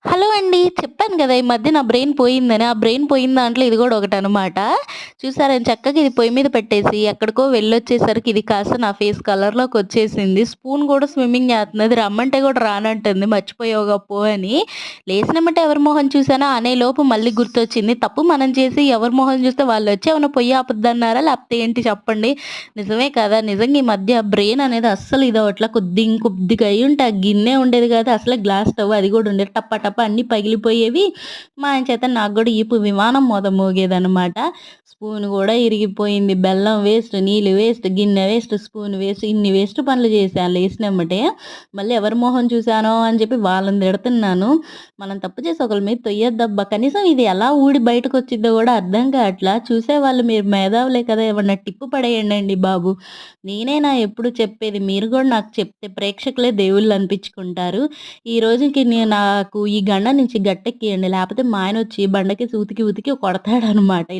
Hello అండి. చెప్పాను గదా! ఈ మధ్య నా బ్రెయిన్ పోయిందని. ఆ బ్రెయిన్ పోయిన దాంట్లో ఇది గూడా ఒకటనమాట. చూసారా చక్కగా ఇది పొయ్యి మీద పెట్టేసి ఎక్కడికో వెళ్ళొచ్చేసరికి ఇది కాస్త నా ఫేస్ కలర్‌లోకొచ్చేసింది. స్పూన్ గూడా స్విమ్మింగ్ జేత్తంది. అది రమ్మంటే గూడా రానంటుంది. మర్చిపోయావుగా పో అని. లేసినెమ్మటే ఎవరి మొహం చూసానో అనేలోపు మళ్ళీ గుర్తొచ్చింది. తప్పు మనం చేసి ఎవరి మొహం చూస్తే వాళ్ళొచ్చి ఏమన్నా పొయ్యి ఆపుద్దన్నారా? లేపోతే ఏంటి చెప్పండి? నిజమే కదా! నిజంగా ఈ మధ్య బ్రెయిన్ అనేది అస్సలు ఇదవ్వట్ల. ఇంకొద్దిగా అయ్యుంటే ఆ గిన్నే ఉండేది కాదు. అసలే గ్లాస్ స్టవ్ అది గూడా ఉండేది. టపా టపా అన్నీ పగిలిపోయేవి. మా ఆయన చేత నాకు గూడా ఈపు విమానం మోత మోగేదనమాట. స్పూన్ గూడా ఇరిగిపోయింది. బెల్లం వేస్ట్, నీళ్ళు వేస్ట్, గిన్నె వేస్ట్, స్పూన్ వేస్ట్ ఇన్ని వేస్ట్ పనులు చేశాను లేసినెమ్మటే. మళ్ళీ ఎవరి మొహం చూసానో అని చెప్పి వాళ్ళని తిడుతున్నాను. మనం తప్పు చేసి ఒకళ్ళ మీద తొయ్యొద్దబ్బా! కనీసం ఇది ఎలా ఊడి బయటకొచ్చిద్దో గూడా అర్థం కావట్లా. చూసేవాళ్ళు మీరు మేధావులే కదా! ఏమన్నా టిప్పు పడేయండండి బాబు. నేనేనా ఎప్పుడు చెప్పేది? మీరు గూడా నాకు చెప్తే ప్రేక్షకులే దేవుళ్ళనిపించుకుంటారు. ఈ రోజుకి నాకు ఈ గండం నుంచి గట్టెక్కియండి. లేపోతే మా ఆయనొచ్చి బండకేసి ఉతికి ఉతికి కొడతాడనమాట.